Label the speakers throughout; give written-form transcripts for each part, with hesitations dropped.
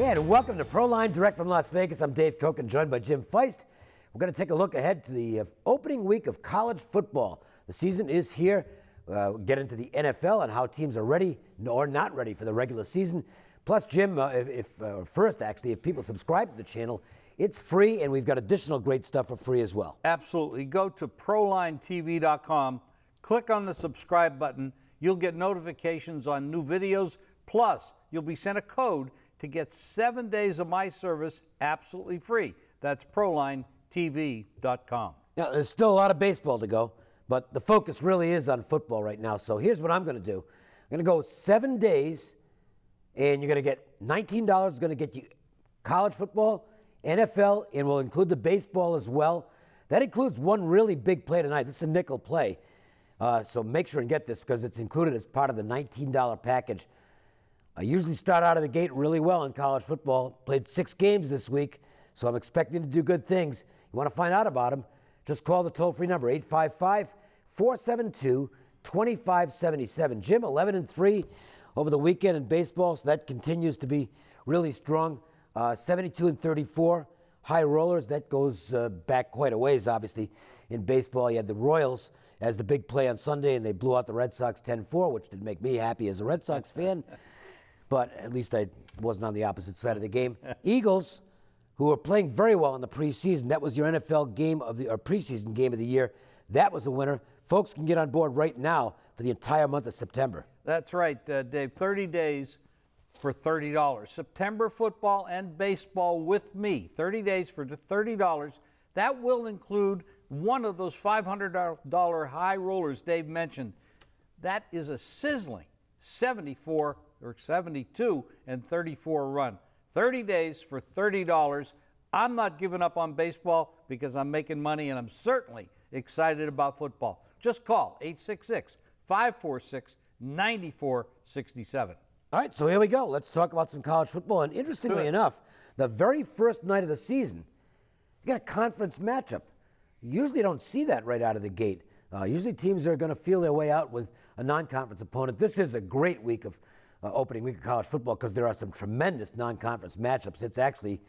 Speaker 1: And welcome to Proline, direct from Las Vegas. I'm Dave Koch, joined by Jim Feist. We're going to take a look ahead to the opening week of college football. The season is here. We'll get into the NFL and how teams are ready or not ready for the regular season. Plus, Jim, if people subscribe to the channel, it's free, and we've got additional great stuff for free as well.
Speaker 2: Absolutely. Go to ProlineTV.com, click on the subscribe button. You'll get notifications on new videos. Plus, you'll be sent a code to get 7 days of my service absolutely free. That's ProlineTV.com.
Speaker 1: Now, there's still a lot of baseball to go, but the focus really is on football right now. So here's what I'm going to do. I'm going to go 7 days, and you're going to get $19 is going to get you college football, NFL, and we'll include the baseball as well. That includes one really big play tonight. This is a nickel play. So make sure and get this because it's included as part of the $19 package. I usually start out of the gate really well in college football. Played 6 games this week, so I'm expecting to do good things. You want to find out about them, just call the toll-free number, 855-472-2577. Jim, 11-3 over the weekend in baseball, so that continues to be really strong. 72-34, high rollers. That goes back quite a ways, obviously, in baseball. You had the Royals as the big play on Sunday, and they blew out the Red Sox 10-4, which didn't make me happy as a Red Sox fan. But at least I wasn't on the opposite side of the game. Eagles, who are playing very well in the preseason. That was your NFL game of the preseason game of the year. That was a winner. Folks can get on board right now for the entire month of September.
Speaker 2: That's right, Dave. 30 days for $30. September football and baseball with me. 30 days for $30. That will include one of those $500 high rollers Dave mentioned. That is a sizzling 74 or 72 and 34 run. 30 days for $30. I'm not giving up on baseball because I'm making money, and I'm certainly excited about football. Just call 866-546-9467.
Speaker 1: All right, so here we go. Let's talk about some college football. And interestingly enough, the very first night of the season, you got a conference matchup. You usually don't see that right out of the gate. Usually teams are going to feel their way out with a non-conference opponent. This is a great week of opening week of college football because there are some tremendous non-conference matchups. It's actually,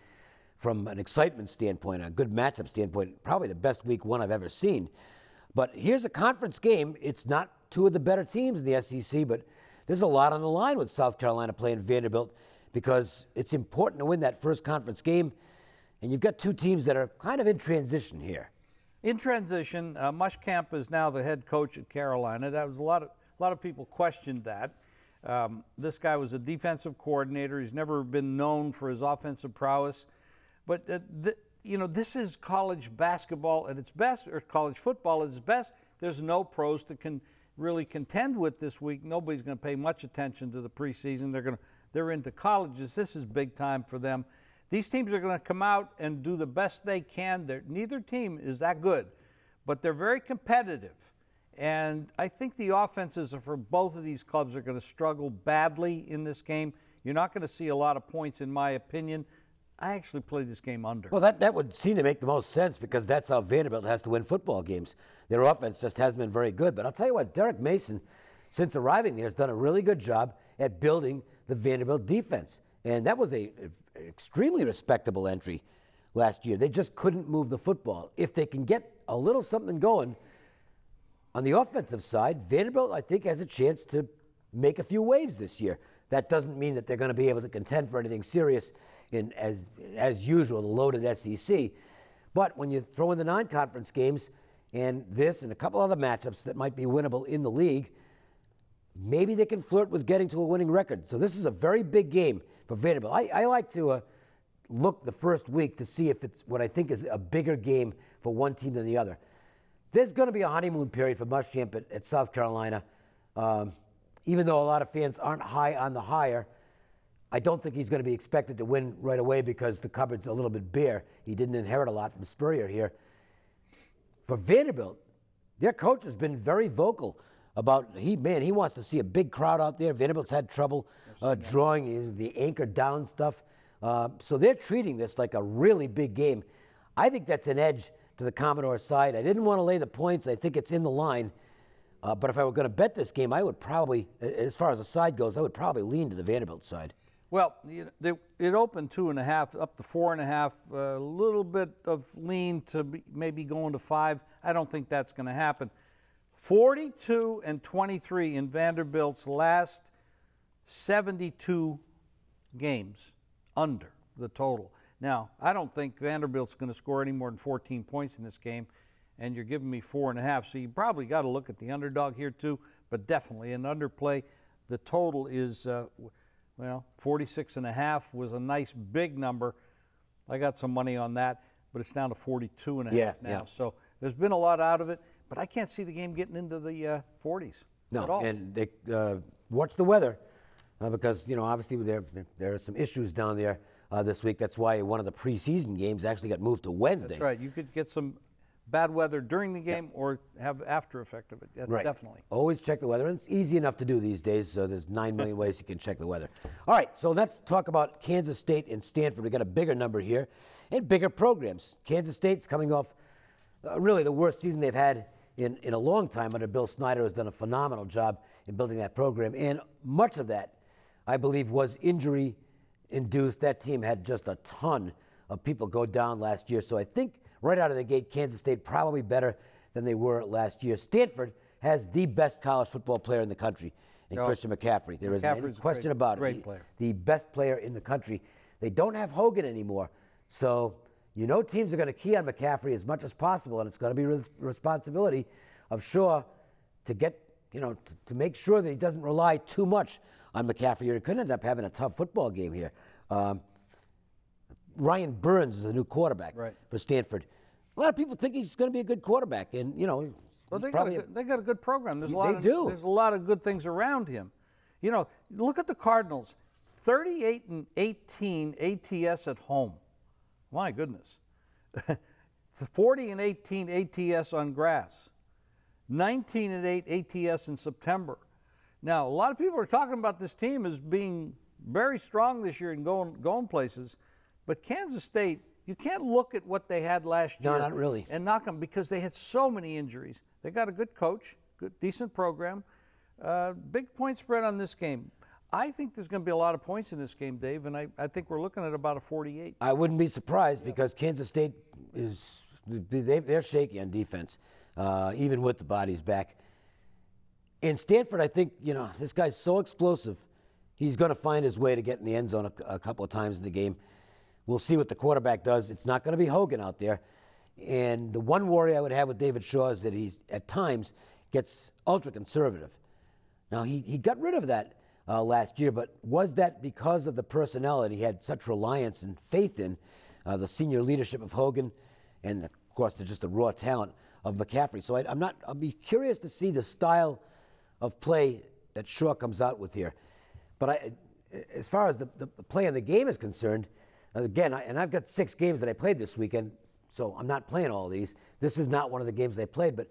Speaker 1: from an excitement standpoint, a good matchup standpoint, probably the best week one I've ever seen. But here's a conference game. It's not two of the better teams in the SEC, but there's a lot on the line with South Carolina playing Vanderbilt because it's important to win that first conference game. And you've got two teams that are kind of in transition here.
Speaker 2: In transition, Muschamp is now the head coach at Carolina. That was a lot of people questioned that. This guy was a defensive coordinator. He's never been known for his offensive prowess. But, this is college basketball at its best, or college football at its best. There's no pros that can really contend with this week. Nobody's going to pay much attention to the preseason. They're into colleges. This is big time for them. These teams are going to come out and do the best they can. Neither team is that good, but they're very competitive. And I think the offenses for both of these clubs are going to struggle badly in this game. You're not going to see a lot of points, in my opinion. I actually played this game under.
Speaker 1: Well, that would seem to make the most sense because that's how Vanderbilt has to win football games. Their offense just hasn't been very good. But I'll tell you what, Derek Mason, since arriving there, has done a really good job at building the Vanderbilt defense. And that was an extremely respectable entry last year. They just couldn't move the football. If they can get a little something going on the offensive side, Vanderbilt, I think, has a chance to make a few waves this year. That doesn't mean that they're going to be able to contend for anything serious in, as usual, the loaded SEC. But when you throw in the non-conference games and this and a couple other matchups that might be winnable in the league, maybe they can flirt with getting to a winning record. So this is a very big game for Vanderbilt. I like to look the first week to see if it's what I think is a bigger game for one team than the other. There's going to be a honeymoon period for Muschamp at South Carolina. Even though a lot of fans aren't high on the hire, I don't think he's going to be expected to win right away because the cupboard's a little bit bare. He didn't inherit a lot from Spurrier here. For Vanderbilt, their coach has been very vocal about he wants to see a big crowd out there. Vanderbilt's had trouble drawing the anchor down stuff. So they're treating this like a really big game. I think that's an edge to the Commodore side. I didn't want to lay the points. I think it's in the line. But if I were going to bet this game, I would probably, as far as the side goes, I would probably lean to the Vanderbilt side.
Speaker 2: Well, it opened 2.5 up to 4.5. A little bit of lean to maybe going to 5. I don't think that's going to happen. 42-23 in Vanderbilt's last 72 games under the total. Now, I don't think Vanderbilt's going to score any more than 14 points in this game, and you're giving me 4.5. So you probably got to look at the underdog here too, but definitely an underplay. The total is, 46.5 was a nice big number. I got some money on that, but it's down to 42.5 now. Yeah. So there's been a lot out of it, but I can't see the game getting into the 40s at all.
Speaker 1: And they watch the weather because, obviously there are some issues down there this week. That's why one of the preseason games actually got moved to Wednesday.
Speaker 2: That's right. You could get some bad weather during the game or have after effect of it.
Speaker 1: Right.
Speaker 2: Definitely.
Speaker 1: Always check the weather. And it's easy enough to do these days, so there's 9 million ways you can check the weather. All right, so let's talk about Kansas State and Stanford. We got a bigger number here and bigger programs. Kansas State's coming off really the worst season they've had in a long time under Bill Snyder, has done a phenomenal job in building that program. And much of that, I believe, was injury-induced. That team had just a ton of people go down last year. So I think right out of the gate, Kansas State probably better than they were last year. Stanford has the best college football player in the country, in Christian McCaffrey. There isn't any question about it.
Speaker 2: Great player.
Speaker 1: The best player in the country. They don't have Hogan anymore. So teams are going to key on McCaffrey as much as possible, and it's going to be responsibility of Shaw to get, to make sure that he doesn't rely too much on McCaffrey. He could end up having a tough football game here. Ryan Burns is a new quarterback for Stanford. A lot of people think he's going to be a good quarterback, and
Speaker 2: well, they got a good program. There's
Speaker 1: There's
Speaker 2: a lot of good things around him. Look at the Cardinals, 38-18 ATS at home. My goodness, 40-18 ATS on grass, 19-8 ATS in September. Now, a lot of people are talking about this team as being very strong this year and going places. But Kansas State, you can't look at what they had last year.
Speaker 1: No, not really.
Speaker 2: And knock them because they had so many injuries. They got a good coach, decent program, big point spread on this game. I think there's going to be a lot of points in this game, Dave, and I think we're looking at about a 48.
Speaker 1: I wouldn't be surprised because Kansas State they're shaky on defense, even with the bodies back. In Stanford, I think, this guy's so explosive. He's going to find his way to get in the end zone a couple of times in the game. We'll see what the quarterback does. It's not going to be Hogan out there. And the one worry I would have with David Shaw is that he's, at times, gets ultra-conservative. Now, he got rid of that last year, but was that because of the personnel that he had such reliance and faith in, the senior leadership of Hogan, and, of course, just the raw talent of McCaffrey? So I'll be curious to see the style of play that Shaw comes out with here. But as far as the play in the game is concerned, again, I've got 6 games that I played this weekend, so I'm not playing all these. This is not one of the games I played, but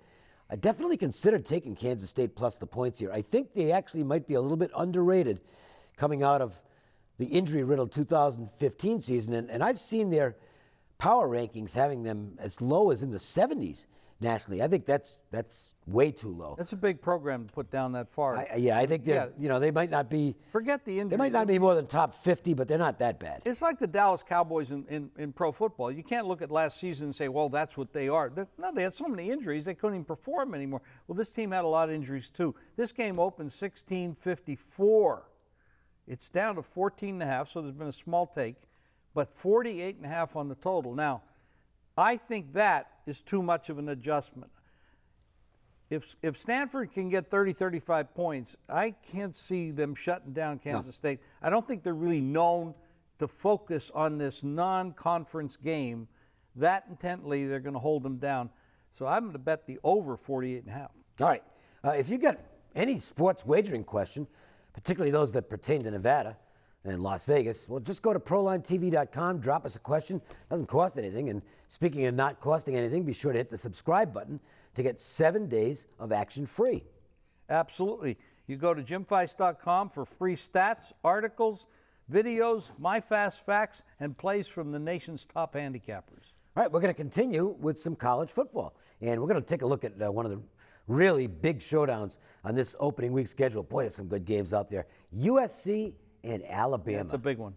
Speaker 1: I definitely considered taking Kansas State plus the points here. I think they actually might be a little bit underrated coming out of the injury-riddled 2015 season, and I've seen their power rankings having them as low as in the 70s nationally. I think that's way too low.
Speaker 2: That's a big program to put down that far.
Speaker 1: I think they might not be.
Speaker 2: Forget the injury.
Speaker 1: They might not be more than top 50, but they're not that bad.
Speaker 2: It's like the Dallas Cowboys in pro football. You can't look at last season and say, well, that's what they are. They had so many injuries they couldn't even perform anymore. Well, this team had a lot of injuries too. This game opened 16-54. It's down to 14.5, so there's been a small take, but 48.5 on the total. Now, I think that is too much of an adjustment. If Stanford can get 30, 35 points, I can't see them shutting down Kansas State. I don't think they're really known to focus on this non-conference game that intently. They're going to hold them down. So I'm going to bet the over 48.5.
Speaker 1: All right. If you got any sports wagering question, particularly those that pertain to Nevada and Las Vegas, well, just go to ProLineTV.com, drop us a question. Doesn't cost anything. And speaking of not costing anything, be sure to hit the subscribe button to get 7 days of action free.
Speaker 2: Absolutely. You go to JimFeist.com for free stats, articles, videos, my fast facts, and plays from the nation's top handicappers.
Speaker 1: All right, we're going to continue with some college football. And we're going to take a look at one of the really big showdowns on this opening week schedule. Boy, there's some good games out there. USC and Alabama.
Speaker 2: That's a big one.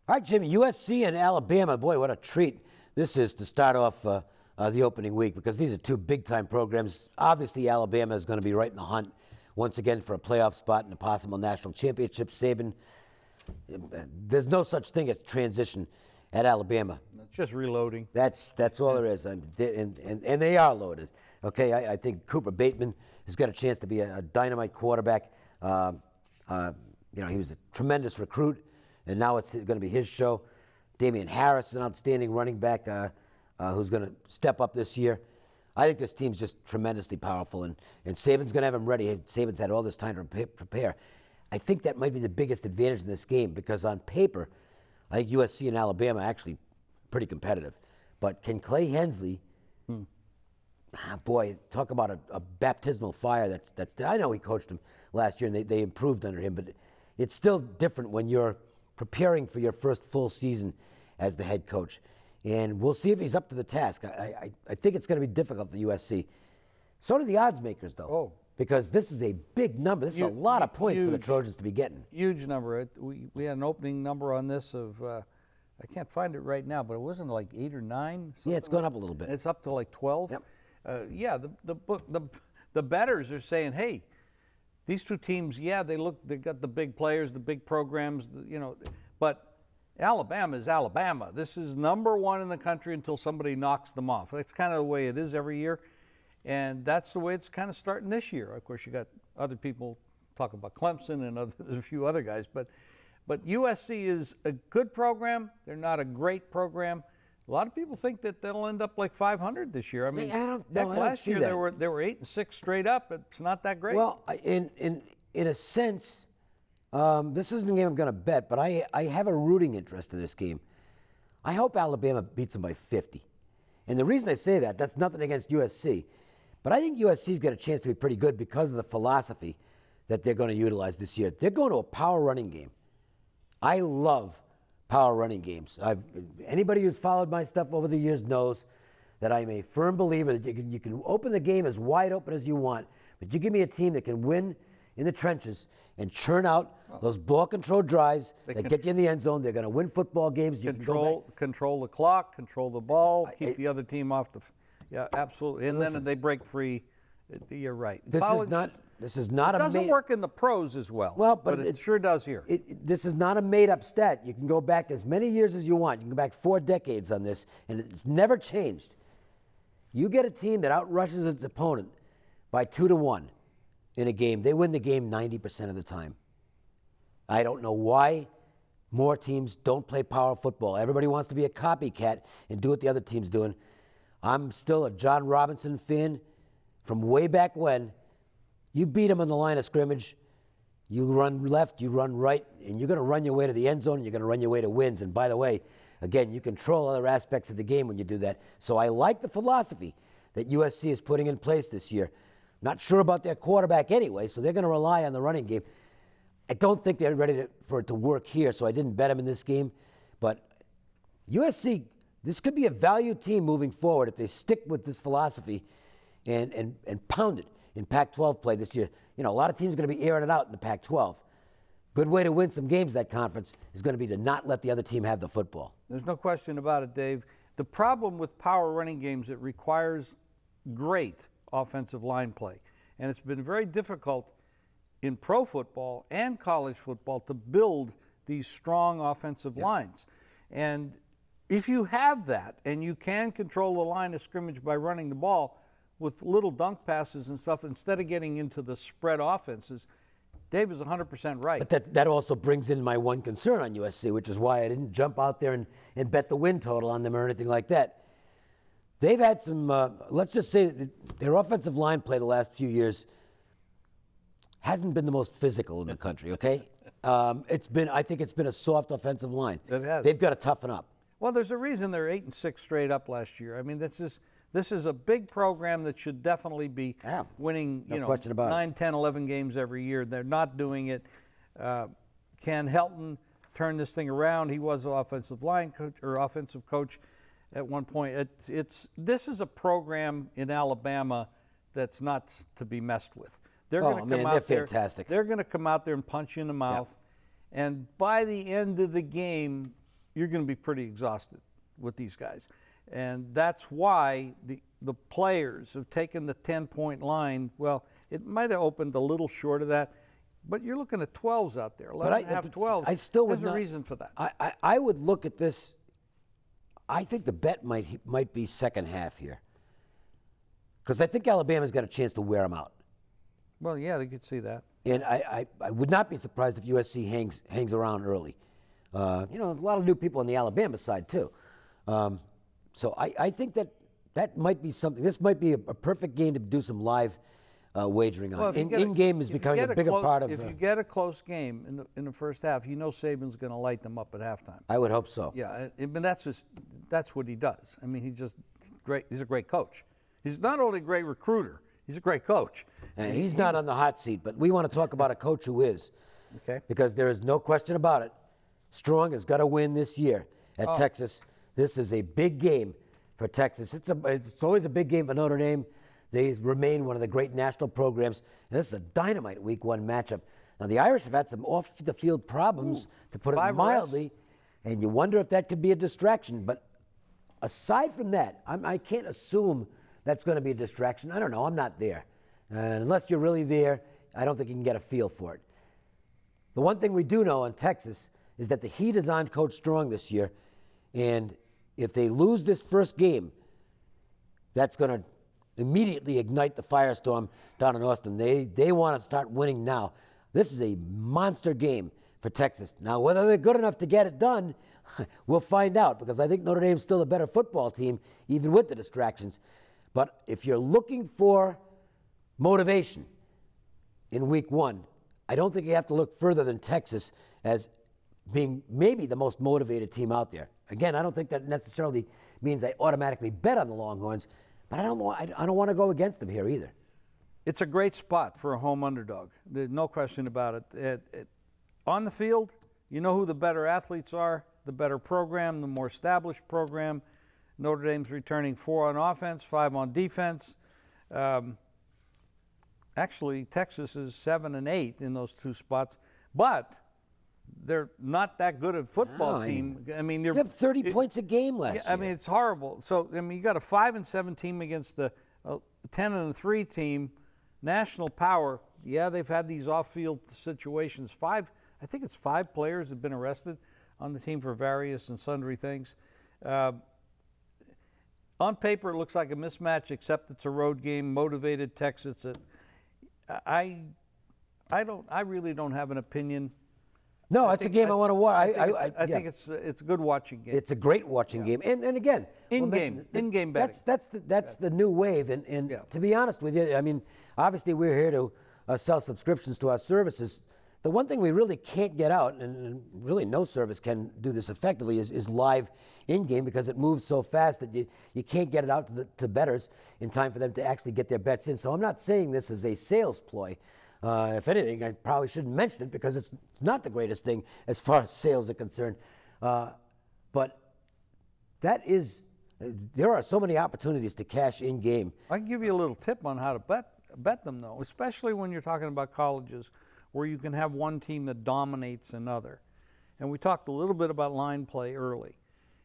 Speaker 1: All right, Jimmy, USC and Alabama. Boy, what a treat this is to start off the opening week, because these are two big-time programs. Obviously, Alabama is going to be right in the hunt once again for a playoff spot and a possible national championship. Saban, there's no such thing as transition at Alabama.
Speaker 2: It's just reloading.
Speaker 1: That's all there is, and they are loaded. Okay, I think Cooper Bateman has got a chance to be a dynamite quarterback. He was a tremendous recruit, and now it's going to be his show. Damian Harris is an outstanding running back who's going to step up this year. I think this team's just tremendously powerful, and Saban's going to have him ready. Saban's had all this time to prepare. I think that might be the biggest advantage in this game, because on paper, I think USC and Alabama are actually pretty competitive. But can Clay Hensley, boy, talk about a baptismal fire. That's I know he coached him last year, and they improved under him, but it's still different when you're preparing for your first full season as the head coach. And we'll see if he's up to the task. I think it's going to be difficult for USC. So do the odds makers, though, because this is a big number. This is a lot of points for the Trojans to be getting. Huge
Speaker 2: number. We had an opening number on this of, I can't find it right now, but it wasn't like 8 or 9?
Speaker 1: Yeah, it's gone up a little bit.
Speaker 2: It's up to like 12.
Speaker 1: Yep.
Speaker 2: The bettors are saying, hey, these two teams, they've got the big players, the big programs, but Alabama is Alabama. This is number one in the country until somebody knocks them off. That's kind of the way it is every year, and that's the way it's kind of starting this year. Of course, you got other people talking about Clemson and a few other guys, but USC is a good program. They're not a great program. A lot of people think that they'll end up like 500 this year. I mean, last year they were 8-6 straight up. It's not that great.
Speaker 1: Well, in a sense, this isn't a game I'm going to bet, but I have a rooting interest in this game. I hope Alabama beats them by 50. And the reason I say that, that's nothing against USC, but I think USC's got a chance to be pretty good because of the philosophy that they're going to utilize this year. They're going to a power running game. I love power running games. Anybody who's followed my stuff over the years knows that I'm a firm believer that you can open the game as wide open as you want, but you give me a team that can win in the trenches and churn out those ball-controlled drives that get you in the end zone. They're going to win football games.
Speaker 2: Control the clock, control the ball, keep the other team off the. Yeah, absolutely. And then they break free. You're right.
Speaker 1: This is not
Speaker 2: it doesn't work in the pros as well.
Speaker 1: Well,
Speaker 2: but it sure does here.
Speaker 1: This is not a made-up stat. You can go back as many years as you want. You can go back 4 decades on this, and it's never changed. You get a team that outrushes its opponent by 2-1 in a game. They win the game 90% of the time. I don't know why more teams don't play power football. Everybody wants to be a copycat and do what the other team's doing. I'm still a John Robinson fan from way back when. You beat them on the line of scrimmage, you run left, you run right, and you're going to run your way to the end zone, and you're going to run your way to wins. And by the way, again, you control other aspects of the game when you do that. So I like the philosophy that USC is putting in place this year. Not sure about their quarterback anyway, so they're going to rely on the running game. I don't think they're ready for it to work here, so I didn't bet them in this game. But USC, this could be a value team moving forward if they stick with this philosophy and pound it in Pac-12 play this year. A lot of teams are going to be airing it out in the Pac-12. Good way to win some games that conference is going to be to not let the other team have the football.
Speaker 2: There's no question about it, Dave. The problem with power running games, it requires great offensive line play. And it's been very difficult in pro football and college football to build these strong offensive lines. And if you have that and you can control the line of scrimmage by running the ball with little dunk passes and stuff, instead of getting into the spread offenses, Dave is 100% right.
Speaker 1: But that also brings in my one concern on USC, which is why I didn't jump out there and bet the win total on them or anything like that. They've had some, let's just say their offensive line play the last few years hasn't been the most physical in the country, okay? I think it's been a soft offensive line.
Speaker 2: It has.
Speaker 1: They've got to toughen up.
Speaker 2: Well, there's a reason they're 8-6 straight up last year. I mean, this is a big program that should definitely be winning,
Speaker 1: no question about
Speaker 2: 9, 10, 11 games every year. They're not doing it. Ken Helton turned this thing around. He was an offensive line coach or offensive coach at one point. This is a program in Alabama that's not to be messed with. They're
Speaker 1: Oh,
Speaker 2: going to
Speaker 1: man,
Speaker 2: come
Speaker 1: they're
Speaker 2: out there.
Speaker 1: fantastic.
Speaker 2: They're going to come out there and punch you in the mouth. And by the end of the game, you're going to be pretty exhausted with these guys. And that's why the players have taken the 10-point line. Well, it might have opened a little short of that, but you're looking at 12s out there, 11.5, 12s.
Speaker 1: I still would
Speaker 2: There's a reason for that.
Speaker 1: I would look at this. I think the bet might be second half here, because I think Alabama's got a chance to wear them out.
Speaker 2: Well, yeah, they could see that.
Speaker 1: And I would not be surprised if USC hangs around early. There's a lot of new people on the Alabama side too. So I think that might be something. This might be a perfect game to do some live wagering on.
Speaker 2: Well,
Speaker 1: In-game is becoming a bigger part of.
Speaker 2: If you get a close game in the first half, Saban's going to light them up at halftime.
Speaker 1: I would hope so.
Speaker 2: Yeah, that's what he does. I mean, he's a great coach. He's not only a great recruiter, he's a great coach.
Speaker 1: And he's not on the hot seat, but we want to talk about a coach who is.
Speaker 2: Okay.
Speaker 1: Because there is no question about it. Strong has got to win this year at Texas. This is a big game for Texas. It's always a big game for Notre Dame. They remain one of the great national programs. And this is a dynamite Week 1 matchup. Now, the Irish have had some off-the-field problems, to put it mildly, and you wonder if that could be a distraction. But aside from that, I can't assume that's going to be a distraction. I don't know. I'm not there. And unless you're really there, I don't think you can get a feel for it. The one thing we do know in Texas is that the heat is on Coach Strong this year. And if they lose this first game, that's going to immediately ignite the firestorm down in Austin. They want to start winning now. This is a monster game for Texas. Now, whether they're good enough to get it done, we'll find out, because I think Notre Dame's still a better football team, even with the distractions. But if you're looking for motivation in Week 1, I don't think you have to look further than Texas as being maybe the most motivated team out there. Again, I don't think that necessarily means I automatically bet on the Longhorns, but I don't want to go against them here either.
Speaker 2: It's a great spot for a home underdog. There's no question about it. On the field, you know who the better athletes are, the better program, the more established program. Notre Dame's returning 4 on offense, 5 on defense. Actually, Texas is 7 and 8 in those 2 spots, but they're not that good at football team. I mean,
Speaker 1: you have 30 points a game last year.
Speaker 2: I mean, it's horrible. So, I mean, you got a 5-7 team against the 10-3 team, national power. Yeah, they've had these off-field situations. I think it's 5 players have been arrested on the team for various and sundry things. On paper, it looks like a mismatch, except it's a road game. Motivated Texas. I really don't have an opinion.
Speaker 1: No, it's a game I want to watch.
Speaker 2: I think it's a good watching game.
Speaker 1: It's a great watching game, and again,
Speaker 2: in-game betting.
Speaker 1: That's the new wave, and to be honest with you, I mean, obviously we're here to sell subscriptions to our services. The one thing we really can't get out, and really no service can do this effectively, is live in-game, because it moves so fast that you can't get it out to bettors in time for them to actually get their bets in. So I'm not saying this is a sales ploy. If anything, I probably shouldn't mention it, because it's not the greatest thing as far as sales are concerned. But there are so many opportunities to cash in-game.
Speaker 2: I can give you a little tip on how to bet them, though, especially when you're talking about colleges, where you can have one team that dominates another. And we talked a little bit about line play early.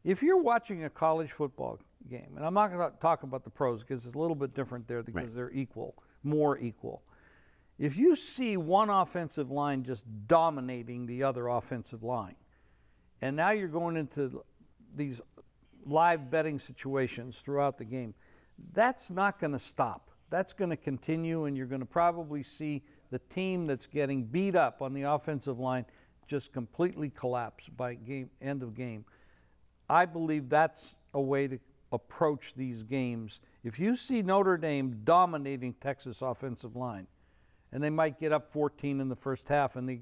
Speaker 2: If you're watching a college football game, and I'm not going to talk about the pros because it's a little bit different there because they're more equal. If you see one offensive line just dominating the other offensive line, and now you're going into these live betting situations throughout the game, that's not going to stop. That's going to continue, and you're going to probably see the team that's getting beat up on the offensive line just completely collapse by end of game. I believe that's a way to approach these games. If you see Notre Dame dominating Texas offensive line, and they might get up 14 in the first half in the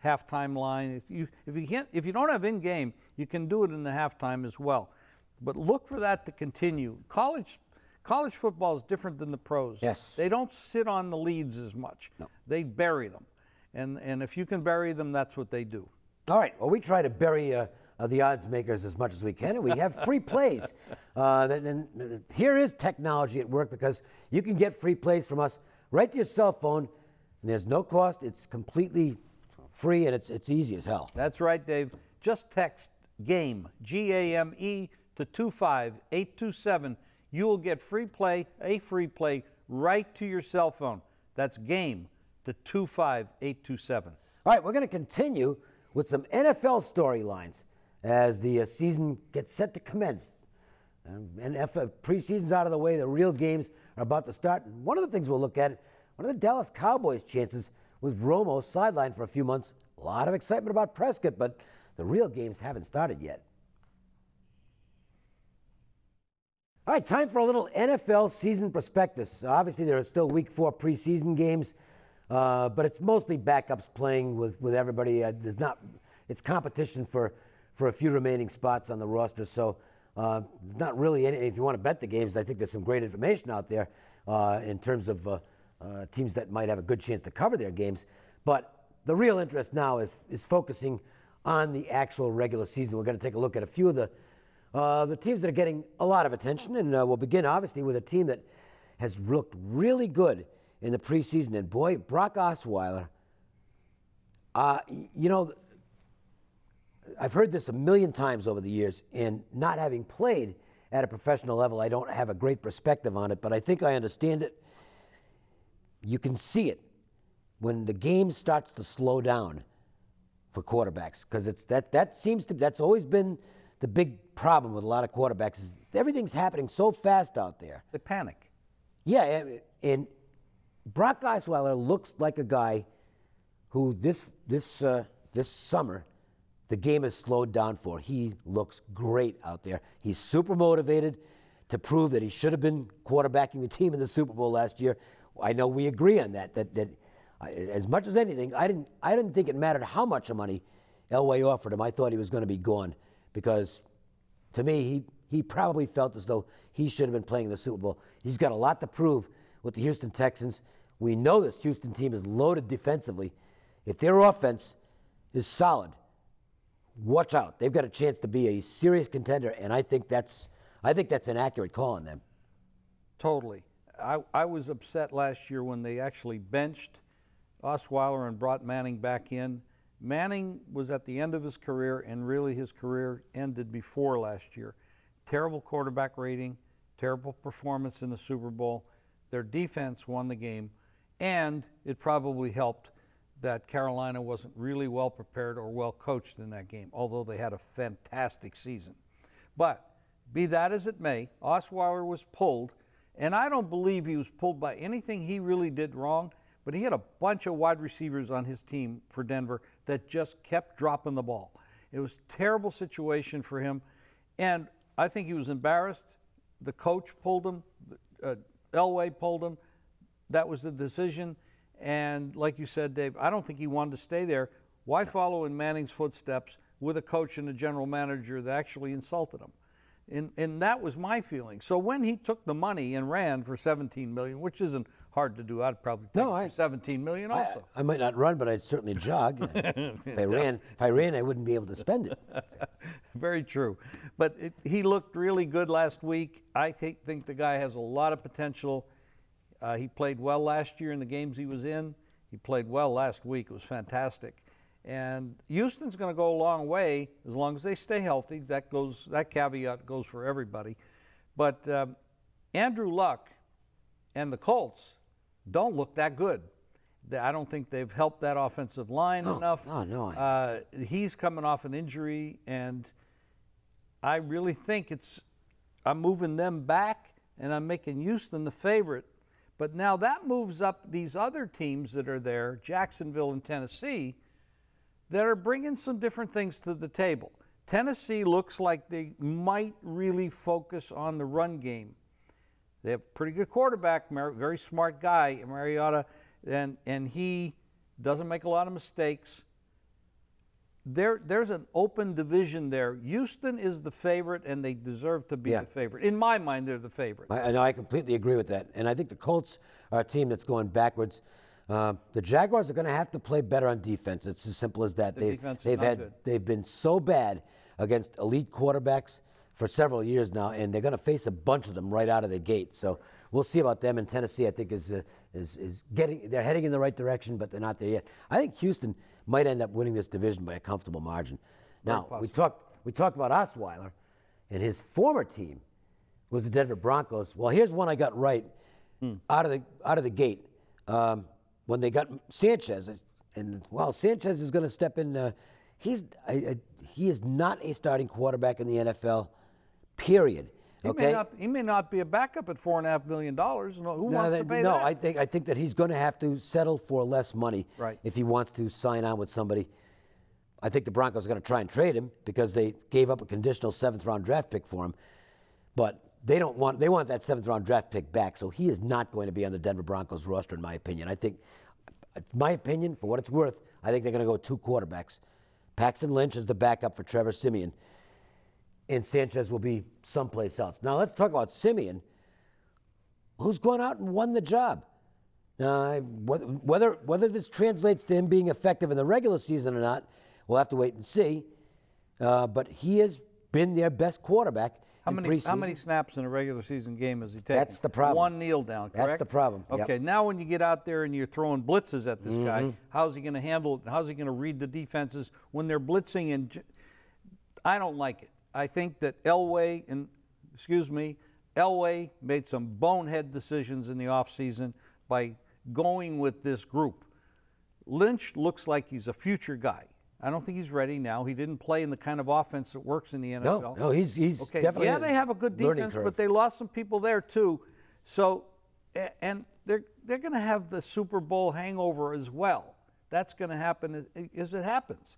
Speaker 2: halftime line. If you don't have in-game, you can do it in the halftime as well. But look for that to continue. College football is different than the pros.
Speaker 1: Yes.
Speaker 2: They don't sit on the leads as much.
Speaker 1: No.
Speaker 2: They bury them. And if you can bury them, that's what they do.
Speaker 1: All right. Well, we try to bury the odds makers as much as we can, and we have free plays. And here is technology at work, because you can get free plays from us right to your cell phone, and there's no cost. It's completely free, and it's easy as hell.
Speaker 2: That's right, Dave. Just text GAME, G-A-M-E, to 25827. You will get a free play right to your cell phone. That's GAME to 25827.
Speaker 1: All right, we're going to continue with some NFL storylines as the season gets set to commence. NFL preseason's out of the way. The real games are about to start. And one of the things we'll look at, one of the Dallas Cowboys' chances with Romo sidelined for a few months. A lot of excitement about Prescott, but the real games haven't started yet. All right, time for a little NFL season prospectus. Obviously, there are still Week 4 preseason games, but it's mostly backups playing with everybody. It's competition for a few remaining spots on the roster, so there's not really any. If you want to bet the games, I think there's some great information out there in terms of teams that might have a good chance to cover their games. But the real interest now is focusing on the actual regular season. We're going to take a look at a few of the teams that are getting a lot of attention, and we'll begin obviously with a team that has looked really good in the preseason. And boy, Brock Osweiler, you know, I've heard this a million times over the years, and not having played at a professional level, I don't have a great perspective on it, but I think I understand it. You can see it when the game starts to slow down for quarterbacks, because that's always been the big problem with a lot of quarterbacks, is everything's happening so fast out there.
Speaker 2: They panic.
Speaker 1: Yeah, and Brock Osweiler looks like a guy who this summer the game has slowed down for. He looks great out there. He's super motivated to prove that he should have been quarterbacking the team in the Super Bowl last year. I know we agree on that as much as anything, I didn't think it mattered how much money Elway offered him. I thought he was going to be gone, because to me, he probably felt as though he should have been playing in the Super Bowl. He's got a lot to prove with the Houston Texans. We know this Houston team is loaded defensively. If their offense is solid, watch out. They've got a chance to be a serious contender, and I think that's an accurate call on them.
Speaker 2: Totally. I was upset last year when they actually benched Osweiler and brought Manning back in. Manning was at the end of his career, and really his career ended before last year. Terrible quarterback rating, terrible performance in the Super Bowl. Their defense won the game, and it probably helped that Carolina wasn't really well prepared or well coached in that game, although they had a fantastic season. But be that as it may, Osweiler was pulled, and I don't believe he was pulled by anything he really did wrong, but he had a bunch of wide receivers on his team for Denver that just kept dropping the ball. It was a terrible situation for him, and I think he was embarrassed. The coach pulled him. Elway pulled him. That was the decision. And like you said, Dave, I don't think he wanted to stay there. Why follow in Manning's footsteps with a coach and a general manager that actually insulted him? And that was my feeling. So when he took the money and ran for $17 million, which isn't hard to do, I'd probably take $17 million also.
Speaker 1: I might not run, but I'd certainly jog. If I ran, I wouldn't be able to spend it.
Speaker 2: Very true. But he looked really good last week. I think the guy has a lot of potential. He played well last year in the games he was in. He played well last week. It was fantastic. And Houston's going to go a long way as long as they stay healthy. That caveat goes for everybody. But Andrew Luck and the Colts don't look that good. I don't think they've helped that offensive line enough.
Speaker 1: Oh, no.
Speaker 2: He's coming off an injury, and I really think I'm moving them back, and I'm making Houston the favorite. But now that moves up these other teams that are there, Jacksonville and Tennessee, that are bringing some different things to the table. Tennessee looks like they might really focus on the run game. They have a pretty good quarterback, very smart guy, Mariota, and he doesn't make a lot of mistakes. There's an open division there. Houston is the favorite, and they deserve to be the favorite. In my mind, they're the favorite.
Speaker 1: I completely agree with that. And I think the Colts are a team that's going backwards. The Jaguars are going to have to play better on defense. It's as simple as that. They've been so bad against elite quarterbacks for several years now, and they're going to face a bunch of them right out of the gate. So we'll see about them. And Tennessee, I think, is getting. They're heading in the right direction, but they're not there yet. I think Houston might end up winning this division by a comfortable margin. Now we talked about Osweiler, and his former team was the Denver Broncos. Well, here's one I got right out of the gate when they got Sanchez, and Sanchez is going to step in. He is not a starting quarterback in the NFL. Period. Okay.
Speaker 2: He may not be a backup at $4.5 million. Who wants to pay that?
Speaker 1: No, I think that he's going to have to settle for less money if he wants to sign on with somebody. I think the Broncos are going to try and trade him because they gave up a conditional 7th-round draft pick for him. But they want that 7th-round draft pick back, so he is not going to be on the Denver Broncos roster, in my opinion. I think, for what it's worth, I think they're going to go 2 quarterbacks. Paxton Lynch is the backup for Trevor Siemian, and Sanchez will be someplace else. Now let's talk about Siemian, who's gone out and won the job. Whether this translates to him being effective in the regular season or not, we'll have to wait and see. But he has been their best quarterback. How
Speaker 2: many snaps in a regular season game has he taken?
Speaker 1: That's the problem.
Speaker 2: 1 kneel down, correct?
Speaker 1: That's the problem.
Speaker 2: Okay, now when you get out there and you're throwing blitzes at this guy, how's he going to handle it? How's he going to read the defenses when they're blitzing? And I don't like it. I think that Elway made some bonehead decisions in the offseason by going with this group. Lynch looks like he's a future guy. I don't think he's ready now. He didn't play in the kind of offense that works in the NFL.
Speaker 1: No, he's okay. Definitely.
Speaker 2: Yeah, they have a good defense, but they lost some people there too. So, and they're going to have the Super Bowl hangover as well. That's going to happen as it happens.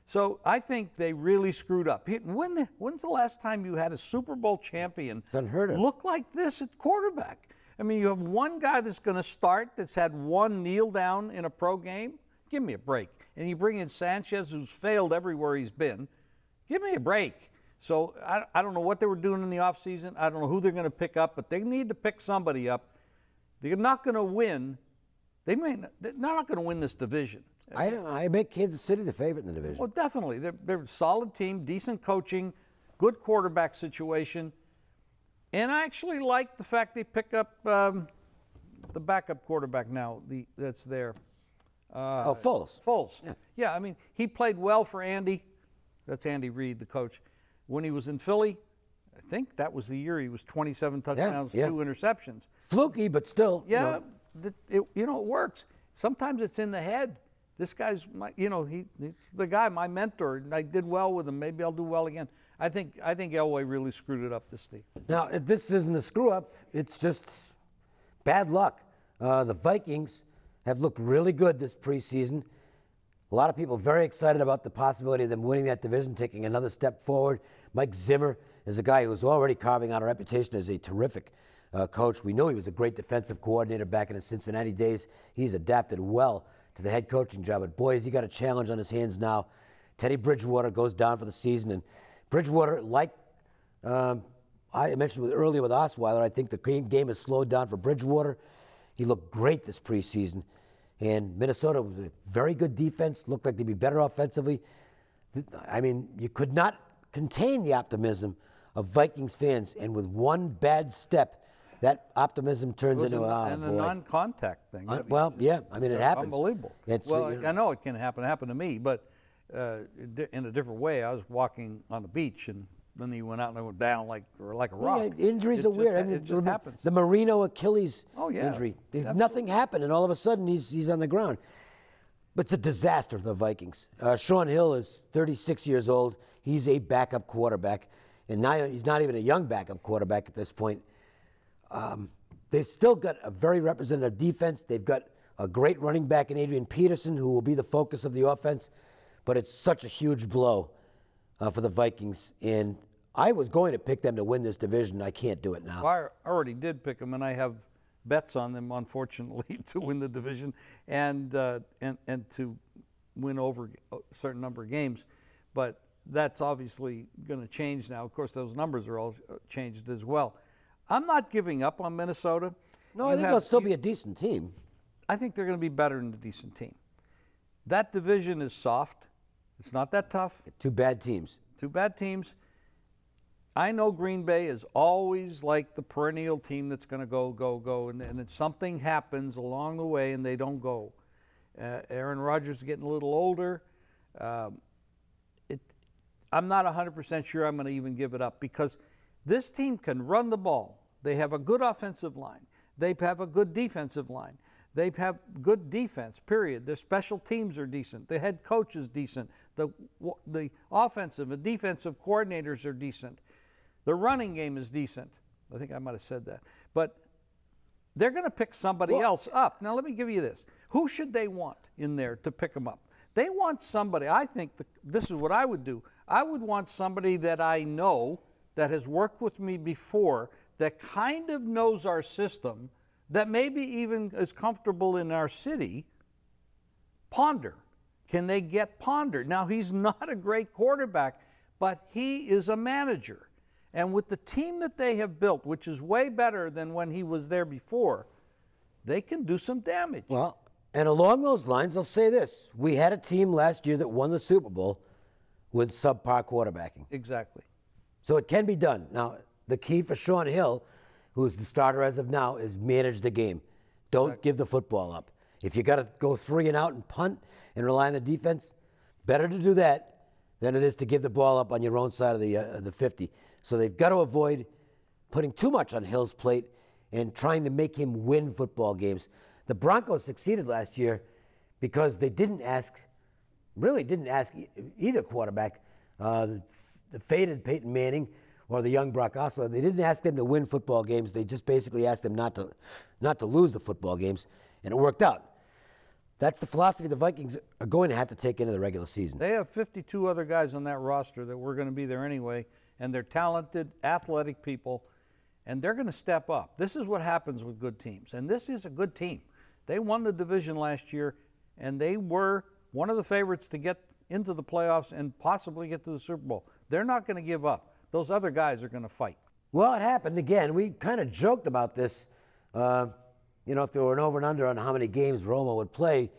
Speaker 2: So I think they really screwed up. When's the last time you had a Super Bowl champion look like this at quarterback? I mean, you have one guy that's going to start that's had 1 kneel down in a pro game. Give me a break. And you bring in Sanchez, who's failed everywhere he's been. Give me a break. So I don't know what they were doing in the offseason. I don't know who they're going to pick up, but they need to pick somebody up. They're not going to win. They're not going to win this division.
Speaker 1: I make Kansas City the favorite in the division.
Speaker 2: Well, definitely. They're a solid team, decent coaching, good quarterback situation. And I actually like the fact they pick up the backup quarterback now that's there.
Speaker 1: Foles.
Speaker 2: Foles. Yeah, I mean, he played well for Andy. That's Andy Reid, the coach. When he was in Philly, I think that was the year he was 27 touchdowns, 2 interceptions.
Speaker 1: Fluky, but still.
Speaker 2: Yeah, it works. Sometimes it's in the head. This guy's, he's the guy, my mentor. I did well with him. Maybe I'll do well again. I think Elway really screwed it up this year.
Speaker 1: Now, this isn't a screw-up. It's just bad luck. The Vikings have looked really good this preseason. A lot of people very excited about the possibility of them winning that division, taking another step forward. Mike Zimmer is a guy who's already carving out a reputation as a terrific coach. We know he was a great defensive coordinator back in his Cincinnati days. He's adapted well to the head coaching job. But boy, has he got a challenge on his hands now. Teddy Bridgewater goes down for the season. And Bridgewater, like I mentioned earlier with Osweiler, I think the game has slowed down for Bridgewater. He looked great this preseason. And Minnesota was a very good defense, looked like they'd be better offensively. I mean, you could not contain the optimism of Vikings fans. And with one bad step, that optimism turns into
Speaker 2: a non-contact thing.
Speaker 1: It happens.
Speaker 2: Unbelievable. I know it can happen. It happened to me, but in a different way. I was walking on the beach, and then he went out and I went down like a rock.
Speaker 1: Yeah, injuries are weird.
Speaker 2: It just happens.
Speaker 1: The Marino Achilles injury. Nothing happened, and all of a sudden he's on the ground. But it's a disaster for the Vikings. Sean Hill is 36 years old. He's a backup quarterback, and now he's not even a young backup quarterback at this point. They've still got a very representative defense. They've got a great running back in Adrian Peterson, who will be the focus of the offense. But it's such a huge blow for the Vikings. And I was going to pick them to win this division. I can't do it now.
Speaker 2: Well, I already did pick them, and I have bets on them, unfortunately, to win the division and to win over a certain number of games. But that's obviously going to change now. Of course, those numbers are all changed as well. I'm not giving up on Minnesota.
Speaker 1: No, I think they'll still be a decent team.
Speaker 2: I think they're going to be better than a decent team. That division is soft. It's not that tough.
Speaker 1: 2 bad teams.
Speaker 2: Two bad teams. I know Green Bay is always like the perennial team that's going to go, and if something happens along the way and they don't go. Aaron Rodgers is getting a little older. I'm not 100% sure I'm going to even give it up because this team can run the ball. They have a good offensive line. They have a good defensive line. They have good defense, period. Their special teams are decent. The head coach is decent. The offensive and defensive coordinators are decent. The running game is decent. I think I might have said that. But they're going to pick somebody else up. Now, let me give you this. Who should they want in there to pick them up? They want somebody, I think this is what I would do. I would want somebody that I know that has worked with me before, that kind of knows our system, that maybe even is comfortable in our city. Ponder. Can they get Ponder? Now, he's not a great quarterback, but he is a manager. And with the team that they have built, which is way better than when he was there before, they can do some damage.
Speaker 1: Well, and along those lines, I'll say this. We had a team last year that won the Super Bowl with subpar quarterbacking.
Speaker 2: Exactly.
Speaker 1: So it can be done. Now, the key for Sean Hill, who's the starter as of now, is manage the game. Don't give the football up. If you got to go 3 and out and punt and rely on the defense, better to do that than it is to give the ball up on your own side of the 50. So they've got to avoid putting too much on Hill's plate and trying to make him win football games. The Broncos succeeded last year because they didn't ask either quarterback, the faded Peyton Manning or the young Brock Osweiler. They didn't ask them to win football games. They just basically asked them not to lose the football games, and it worked out. That's the philosophy the Vikings are going to have to take into the regular season.
Speaker 2: They have 52 other guys on that roster that were going to be there anyway, and they're talented, athletic people, and they're going to step up. This is what happens with good teams, and this is a good team. They won the division last year, and they were one of the favorites to get into the playoffs and possibly get to the Super Bowl. They're not going to give up. Those other guys are going to fight.
Speaker 1: Well, it happened again. We kind of joked about this. If there were an over and under on how many games Romo would play,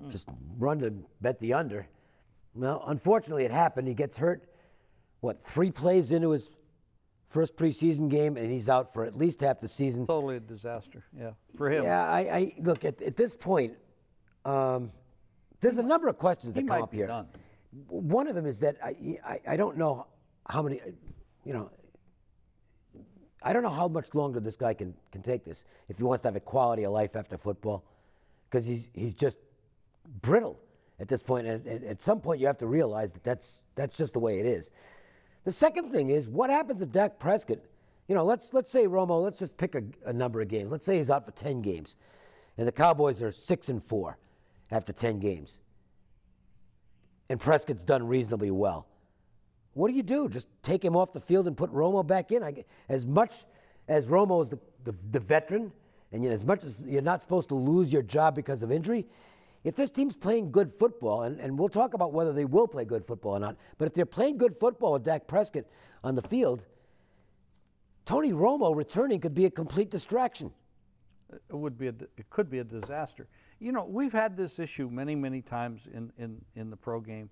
Speaker 1: just run to bet the under. Well, unfortunately, it happened. He gets hurt, 3 plays into his first preseason game, and he's out for at least half the season.
Speaker 2: Totally a disaster, yeah, for him.
Speaker 1: Yeah, I look, at this point, there's a number of questions that come up here.
Speaker 2: Done.
Speaker 1: One of them is that I don't know how many, I don't know how much longer this guy can take this if he wants to have a quality of life after football, because he's just brittle at this point. And at some point, you have to realize that that's just the way it is. The second thing is, what happens if Dak Prescott, let's say Romo, let's just pick a number of games. Let's say he's out for 10 games, and the Cowboys are 6-4 after 10 games, and Prescott's done reasonably well. What do? Just take him off the field and put Romo back in? As much as Romo is the veteran, and as much as you're not supposed to lose your job because of injury, if this team's playing good football, and we'll talk about whether they will play good football or not, but if they're playing good football with Dak Prescott on the field, Tony Romo returning could be a complete distraction.
Speaker 2: It could be a disaster. We've had this issue many, many times in the pro game.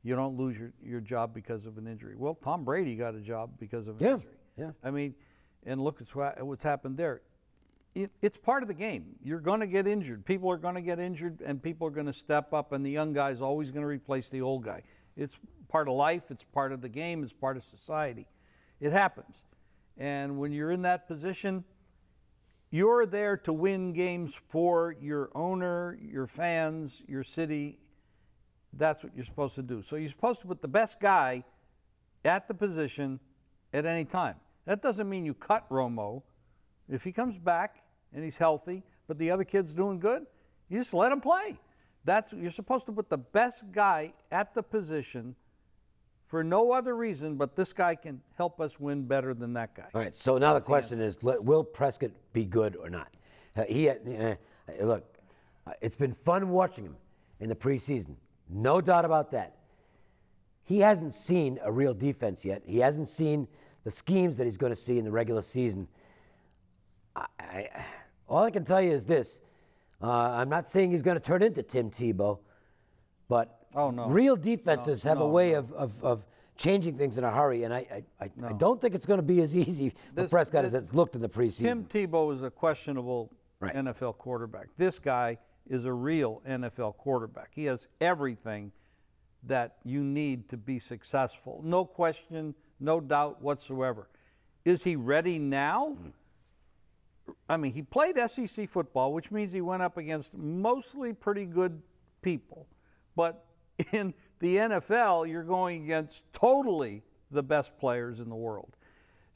Speaker 2: You don't lose your job because of an injury. Well, Tom Brady got a job because of an injury.
Speaker 1: Yeah.
Speaker 2: I mean, and look at what's happened there. It's part of the game. You're going to get injured. People are going to get injured, and people are going to step up, and the young guy's always going to replace the old guy. It's part of life. It's part of the game. It's part of society. It happens. And when you're in that position, you're there to win games for your owner, your fans, your city. That's what you're supposed to do. So you're supposed to put the best guy at the position at any time. That doesn't mean you cut Romo. If he comes back and he's healthy, but the other kid's doing good, you just let him play. You're supposed to put the best guy at the position for no other reason, but this guy can help us win better than that guy.
Speaker 1: All right, so now the question is, will Prescott be good or not? Look, it's been fun watching him in the preseason. No doubt about that. He hasn't seen a real defense yet. He hasn't seen the schemes that he's going to see in the regular season. All I can tell you is this. I'm not saying he's going to turn into Tim Tebow, but real defenses have a way of changing things in a hurry, and I don't think it's going to be as easy for Prescott as it's looked in the preseason.
Speaker 2: Tim Tebow is a questionable
Speaker 1: Right.
Speaker 2: NFL quarterback. This guy is a real NFL quarterback. He has everything that you need to be successful. No question, no doubt whatsoever. Is he ready now? I mean, he played SEC football, which means he went up against mostly pretty good people. But in the NFL, you're going against totally the best players in the world.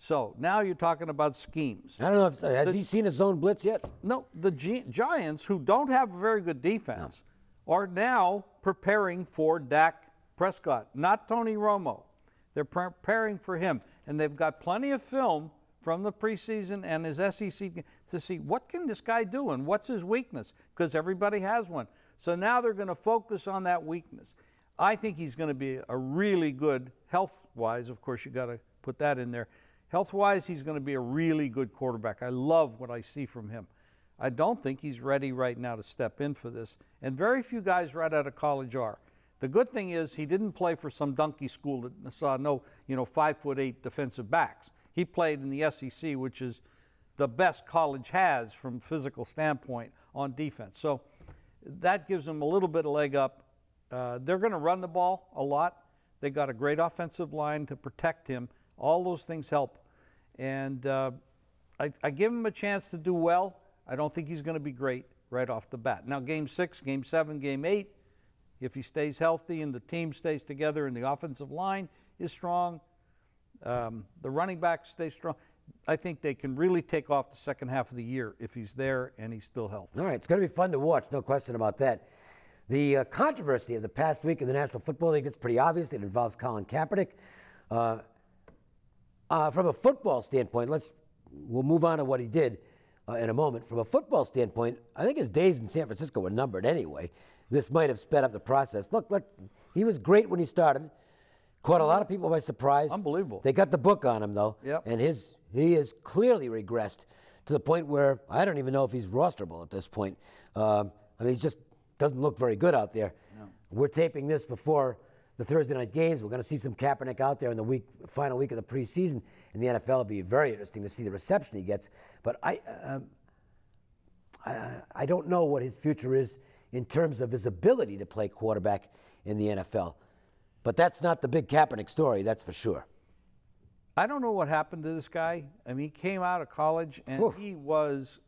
Speaker 2: So now you're talking about schemes.
Speaker 1: I don't know if has he seen a zone blitz yet?
Speaker 2: No, the Giants, who don't have a very good defense, are now preparing for Dak Prescott, not Tony Romo. They're preparing for him, and they've got plenty of film from the preseason and his SEC to see what can this guy do and what's his weakness, because everybody has one. So now they're going to focus on that weakness. I think he's going to be a really good, health-wise, of course you got to put that in there. Health-wise, he's going to be a really good quarterback. I love what I see from him. I don't think he's ready right now to step in for this, and very few guys right out of college are. The good thing is he didn't play for some donkey school that saw no, 5'8" defensive backs. He played in the SEC, which is the best college has from a physical standpoint on defense. So that gives him a little bit of leg up. They're going to run the ball a lot. They got a great offensive line to protect him. All those things help. And I give him a chance to do well. I don't think he's going to be great right off the bat. Now, Game 6, Game 7, Game 8, if he stays healthy and the team stays together and the offensive line is strong, the running backs stay strong, I think they can really take off the second half of the year if he's there and he's still healthy.
Speaker 1: All right, it's going to be fun to watch, no question about that. The controversy of the past week in the National Football League, it's pretty obvious. It involves Colin Kaepernick. From a football standpoint, we'll move on to what he did in a moment. From a football standpoint, I think his days in San Francisco were numbered anyway. This might have sped up the process. Look, he was great when he started. Caught a lot of people by surprise.
Speaker 2: Unbelievable.
Speaker 1: They got the book on him, though.
Speaker 2: Yep.
Speaker 1: And he has clearly regressed to the point where I don't even know if he's rosterable at this point. I mean, he just doesn't look very good out there. No. We're taping this before the Thursday night games. We're going to see some Kaepernick out there in the final week of the preseason. In the NFL, it'll be very interesting to see the reception he gets. But I don't know what his future is in terms of his ability to play quarterback in the NFL. But that's not the big Kaepernick story, that's for sure.
Speaker 2: I don't know what happened to this guy. I mean, he came out of college and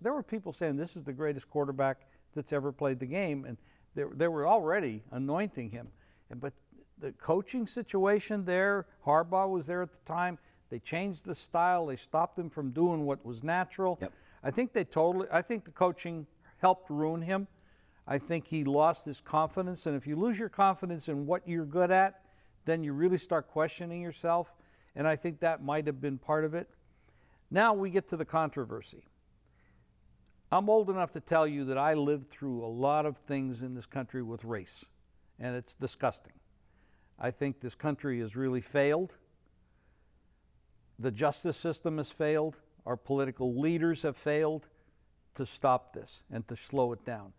Speaker 2: there were people saying this is the greatest quarterback that's ever played the game, and they were already anointing him. But the coaching situation there, Harbaugh was there at the time, they changed the style, they stopped him from doing what was natural.
Speaker 1: Yep.
Speaker 2: I think the coaching helped ruin him. I think he lost his confidence, and if you lose your confidence in what you're good at, then you really start questioning yourself, and I think that might have been part of it. Now we get to the controversy. I'm old enough to tell you that I lived through a lot of things in this country with race, and it's disgusting. I think this country has really failed. The justice system has failed. Our political leaders have failed to stop this and to slow it down.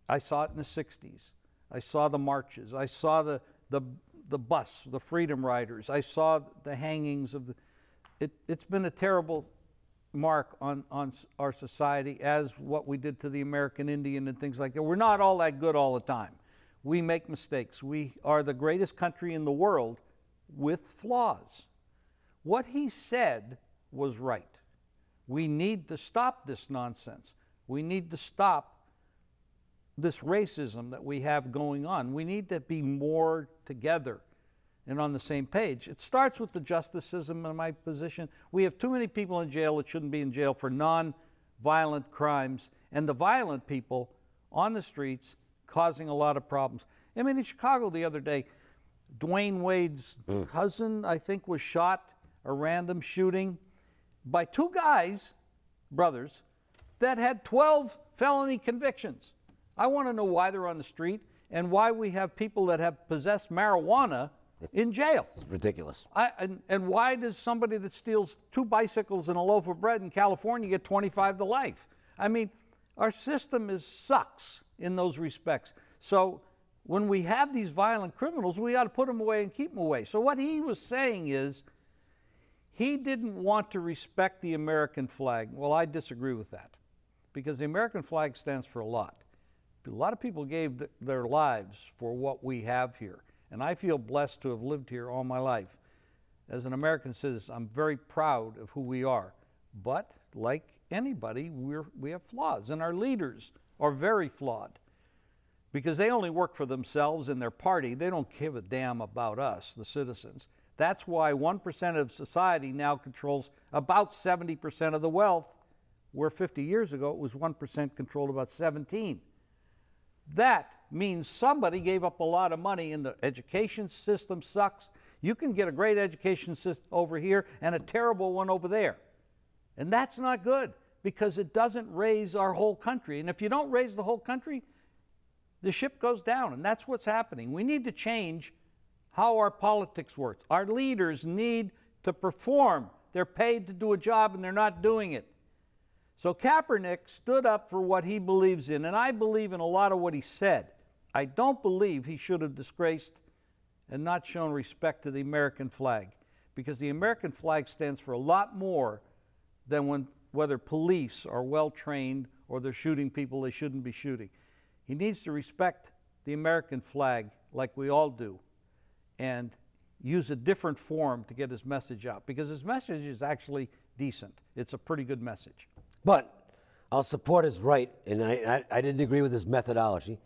Speaker 2: I saw it in the 60s. I saw the marches. I saw the bus, the Freedom Riders. I saw the hangings of the... It's been a terrible mark on our society, as what we did to the American Indian and things like that. We're not all that good all the time. We make mistakes. We are the greatest country in the world with flaws. What he said was right. We need to stop this nonsense. We need to stop this racism that we have going on. We need to be more together and on the same page. It starts with the justice system, in my position. We have too many people in jail that shouldn't be in jail for non-violent crimes, and the violent people on the streets causing a lot of problems. I mean, in Chicago the other day, Dwayne Wade's cousin, I think, was shot, a random shooting, by two guys, brothers, that had 12 felony convictions. I want to know why they're on the street and why we have people that have possessed marijuana in jail.
Speaker 1: It's ridiculous.
Speaker 2: And why does somebody that steals 2 bicycles and a loaf of bread in California get 25 to life? I mean, our system sucks in those respects. So when we have these violent criminals, we ought to put them away and keep them away. So what he was saying is he didn't want to respect the American flag. Well, I disagree with that, because the American flag stands for a lot. A lot of people gave their lives for what we have here, and I feel blessed to have lived here all my life. As an American citizen, I'm very proud of who we are. But like anybody, we have flaws, and our leaders are very flawed, because they only work for themselves and their party. They don't give a damn about us, the citizens. That's why 1% of society now controls about 70% of the wealth, where 50 years ago it was 1% controlled about 17%. That means somebody gave up a lot of money, and the education system sucks. You can get a great education system over here and a terrible one over there. And that's not good, because it doesn't raise our whole country. And if you don't raise the whole country, the ship goes down, and that's what's happening. We need to change how our politics works. Our leaders need to perform. They're paid to do a job, and they're not doing it. So Kaepernick stood up for what he believes in, and I believe in a lot of what he said. I don't believe he should have disgraced and not shown respect to the American flag, because the American flag stands for a lot more than whether police are well-trained or they're shooting people they shouldn't be shooting. He needs to respect the American flag like we all do, and use a different form to get his message out, because his message is actually decent. It's a pretty good message.
Speaker 1: But I'll support his right, and I didn't agree with his methodology,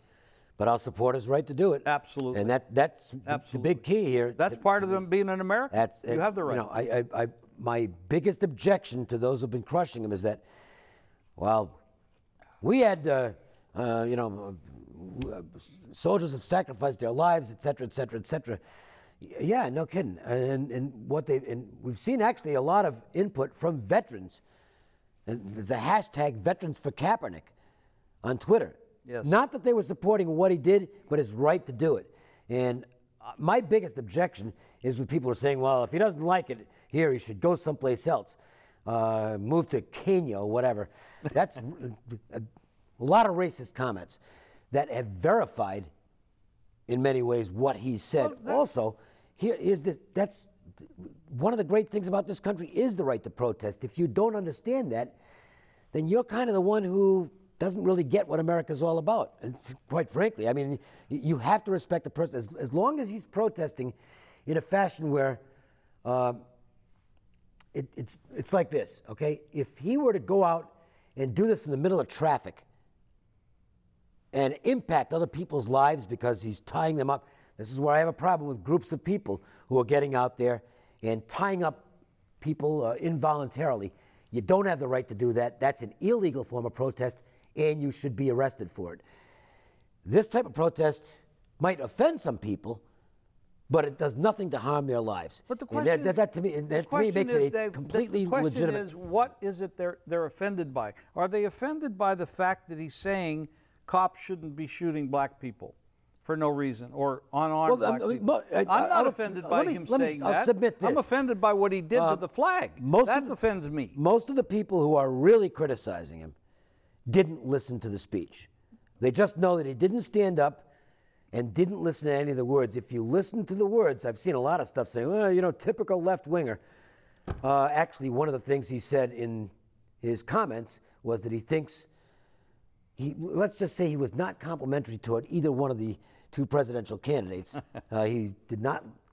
Speaker 1: but I'll support his right to do it.
Speaker 2: Absolutely.
Speaker 1: And that's the big key here.
Speaker 2: That's part of them being an American. You have the right.
Speaker 1: You know, my biggest objection to those who've been crushing him is that, well, we had, you know, soldiers have sacrificed their lives, et cetera, et cetera, et cetera. Yeah, no kidding. And we've seen actually a lot of input from veterans. And there's a hashtag Veterans for Kaepernick on Twitter.
Speaker 2: Yes.
Speaker 1: Not that they were supporting what he did, but his right to do it. And my biggest objection is when people are saying, well, if he doesn't like it here, he should go someplace else, move to Kenya or whatever. That's a lot of racist comments that have verified, in many ways, what he said. Well, also, that's one of the great things about this country is the right to protest. If you don't understand that, then you're kind of the one who doesn't really get what America's all about. And quite frankly, I mean, you have to respect the person. As long as he's protesting in a fashion where it's like this, okay? If he were to go out and do this in the middle of traffic and impact other people's lives because he's tying them up, this is where I have a problem with groups of people who are getting out there and tying up people involuntarily. You don't have the right to do that. That's an illegal form of protest, and you should be arrested for it. This type of protest might offend some people, but it does nothing to harm their lives.
Speaker 2: But the question,
Speaker 1: that to me makes it a completely legitimate.
Speaker 2: The question is, what is it they're offended by? Are they offended by the fact that he's saying cops shouldn't be shooting black people for no reason, or unarmed black people? I'm not offended by him saying that.
Speaker 1: I'll submit this.
Speaker 2: I'm offended by what he did to the flag. That offends me.
Speaker 1: Most of the people who are really criticizing him didn't listen to the speech. They just know that he didn't stand up and didn't listen to any of the words. If you listen to the words, I've seen a lot of stuff saying, well, you know, typical left-winger. Actually, one of the things he said in his comments was that he thinks, let's just say he was not complimentary toward either one of the two presidential candidates. He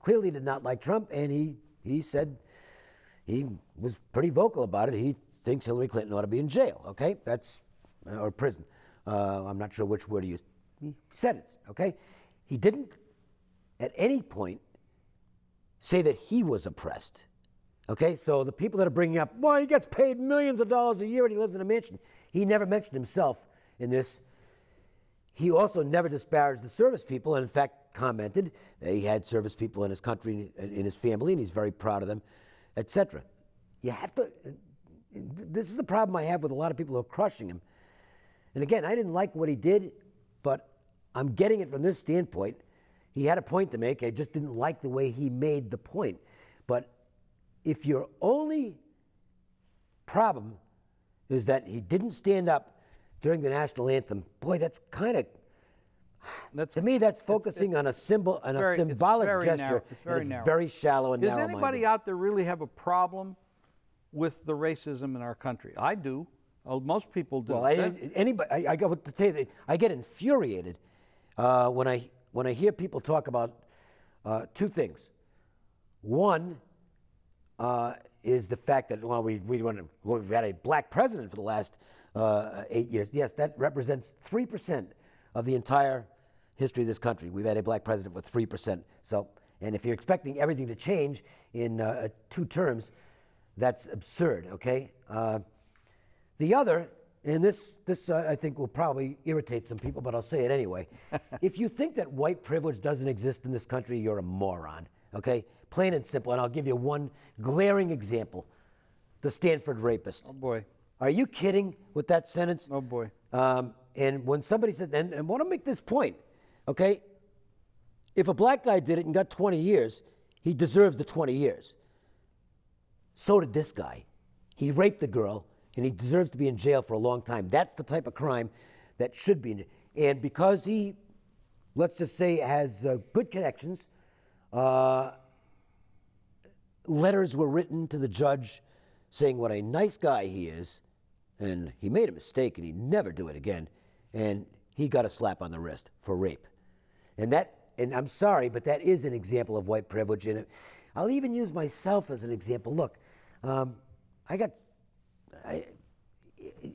Speaker 1: clearly did not like Trump, and he said, he was pretty vocal about it. He thinks Hillary Clinton ought to be in jail, okay? Or prison. I'm not sure which word he used. He said it, okay? He didn't at any point say that he was oppressed, okay? So the people that are bringing up, well, he gets paid millions of dollars a year and he lives in a mansion. He never mentioned himself in this. He also never disparaged the service people, and in fact commented that he had service people in his country, in his family, and he's very proud of them, etc. You have to, this is the problem I have with a lot of people who are crushing him. And again, I didn't like what he did, but I'm getting it from this standpoint. He had a point to make. I just didn't like the way he made the point. But if your only problem is that he didn't stand up during the national anthem, boy, that's kind of To me, that's focusing on a symbol, on a symbolic gesture.
Speaker 2: It's very
Speaker 1: and
Speaker 2: narrow.
Speaker 1: It's very shallow and
Speaker 2: Does
Speaker 1: narrow-minded.
Speaker 2: anybody out there really have a problem with the racism in our country? I do. Most people do.
Speaker 1: Well, I got to tell you that I get infuriated when I hear people talk about two things. One is the fact that we've had a black president for the last 8 years. Yes, that represents 3% of the entire history of this country. We've had a black president with 3%. So, and if you're expecting everything to change in 2 terms, that's absurd. Okay. The other, and this I think will probably irritate some people, but I'll say it anyway. If you think that white privilege doesn't exist in this country, you're a moron. Okay, plain and simple. And I'll give you one glaring example: the Stanford rapist.
Speaker 2: Oh boy.
Speaker 1: Are you kidding with that sentence?
Speaker 2: Oh boy.
Speaker 1: And when somebody says, and I want to make this point, okay? If a black guy did it and got 20 years, he deserves the 20 years. So did this guy. He raped the girl, and he deserves to be in jail for a long time. That's the type of crime that should be. And because he, let's just say, has good connections, letters were written to the judge saying what a nice guy he is, and he made a mistake and he'd never do it again, and he got a slap on the wrist for rape. And I'm sorry, but that is an example of white privilege. And I'll even use myself as an example. Look, and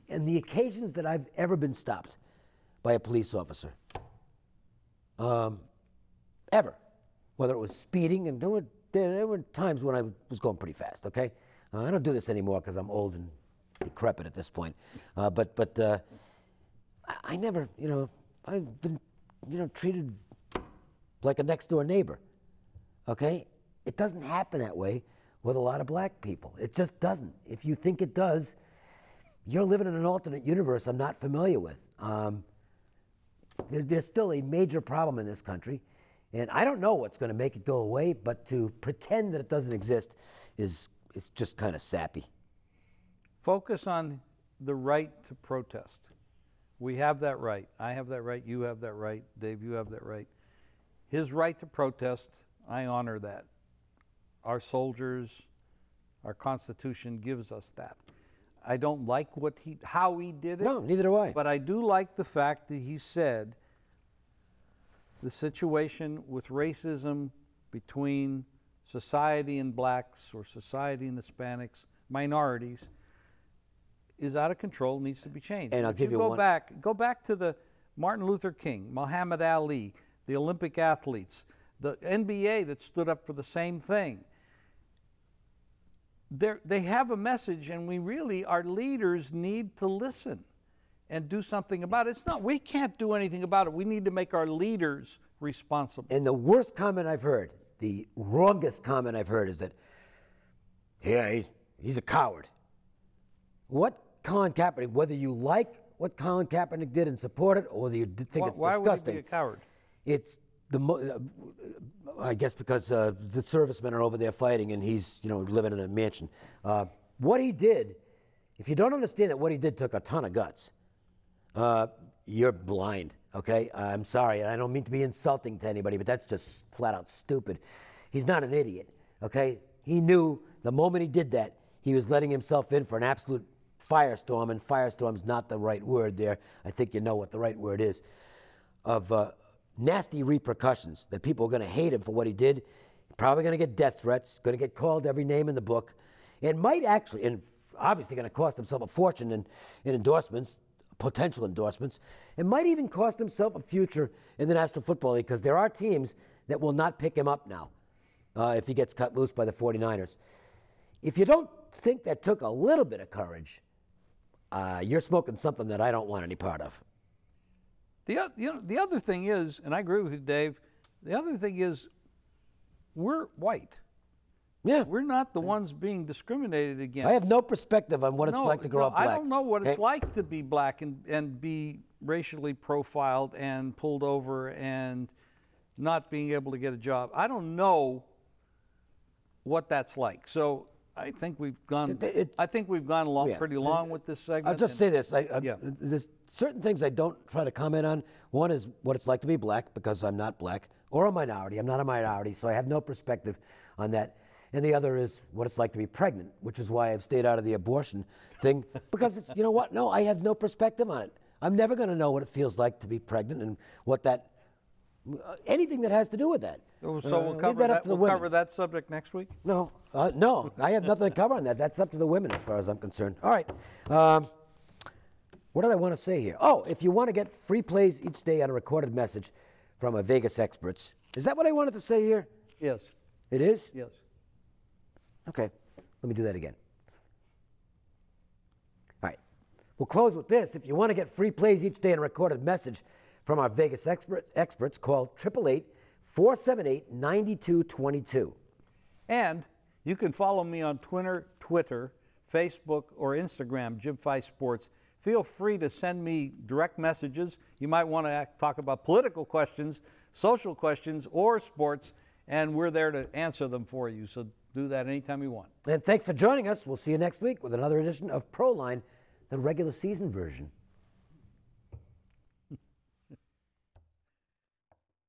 Speaker 1: the occasions that I've ever been stopped by a police officer, ever, whether it was speeding, and there were times when I was going pretty fast, okay? I don't do this anymore because I'm old and decrepit at this point. But I never, I've been, treated like a next door neighbor, okay? It doesn't happen that way with a lot of black people. It just doesn't. If you think it does, you're living in an alternate universe I'm not familiar with. There's still a major problem in this country, and I don't know what's going to make it go away, but to pretend that it doesn't exist is just kind of sappy.
Speaker 2: Focus on the right to protest. We have that right. I have that right. You have that right. Dave, you have that right. His right to protest, I honor that. Our soldiers, our Constitution gives us that. I don't like how he did it.
Speaker 1: No, neither do I.
Speaker 2: But I do like the fact that he said the situation with racism between society and blacks or society and Hispanics, minorities, is out of control, needs to be changed.
Speaker 1: And I'll give you one.
Speaker 2: Go back to the Martin Luther King, Muhammad Ali, the Olympic athletes, the NBA that stood up for the same thing. They have a message, and our leaders need to listen and do something about it. We can't do anything about it. We need to make our leaders responsible.
Speaker 1: And the worst comment I've heard, the wrongest comment I've heard is that, yeah, he's a coward. What Colin Kaepernick, whether you like what Colin Kaepernick did and support it, or whether you think it's disgusting.
Speaker 2: Why would he be a coward?
Speaker 1: It's I guess because the servicemen are over there fighting and he's living in a mansion. What he did, if you don't understand that what he did took a ton of guts, you're blind, okay? I'm sorry, and I don't mean to be insulting to anybody, but that's just flat out stupid. He's not an idiot, okay? He knew the moment he did that, he was letting himself in for an absolute firestorm, and firestorm's not the right word there. I think you know what the right word is, of nasty repercussions, that people are going to hate him for what he did, probably going to get death threats, going to get called every name in the book, and might actually, and obviously going to cost himself a fortune in endorsements, potential endorsements, and might even cost himself a future in the National Football League, because there are teams that will not pick him up now if he gets cut loose by the 49ers. If you don't think that took a little bit of courage, you're smoking something that I don't want any part of.
Speaker 2: The other thing is, and I agree with you, Dave, the other thing is we're white.
Speaker 1: Yeah.
Speaker 2: We're not the ones being discriminated against.
Speaker 1: I have no perspective on what it's like to grow up black.
Speaker 2: I don't know what it's like to be black and be racially profiled and pulled over and not being able to get a job. I don't know what that's like. So I think we've gone.
Speaker 1: It-
Speaker 2: I think we've gone along
Speaker 1: Yeah.
Speaker 2: pretty long with this segment.
Speaker 1: I'll just say this.
Speaker 2: Yeah.
Speaker 1: There's certain things I don't try to comment on. One is what it's like to be black, because I'm not black, or a minority. I'm not a minority, so I have no perspective on that. And the other is what it's like to be pregnant, which is why I've stayed out of the abortion thing, because it's, you know what? No, I have no perspective on it. I'm never going to know what it feels like to be pregnant and what that, anything that has to do with that.
Speaker 2: So we'll
Speaker 1: leave
Speaker 2: cover
Speaker 1: that up
Speaker 2: that.
Speaker 1: to the
Speaker 2: We'll
Speaker 1: women.
Speaker 2: cover that subject next week.
Speaker 1: No, no, I have nothing to cover on that. That's up to the women as far as I'm concerned. All right. What did I want to say here? Oh, if you want to get free plays each day on a recorded message from a Vegas experts. Is that what I wanted to say here?
Speaker 2: Yes.
Speaker 1: It is?
Speaker 2: Yes.
Speaker 1: Okay. Let me do that again. All right. We'll close with this. If you want to get free plays each day on a recorded message from our Vegas experts, call 888-478-9222.
Speaker 2: And you can follow me on Twitter, Facebook, or Instagram, Jim Fife Sports. Feel free to send me direct messages. You might want to talk about political questions, social questions, or sports, and we're there to answer them for you. So do that anytime you want.
Speaker 1: And thanks for joining us. We'll see you next week with another edition of Proline, the regular season version.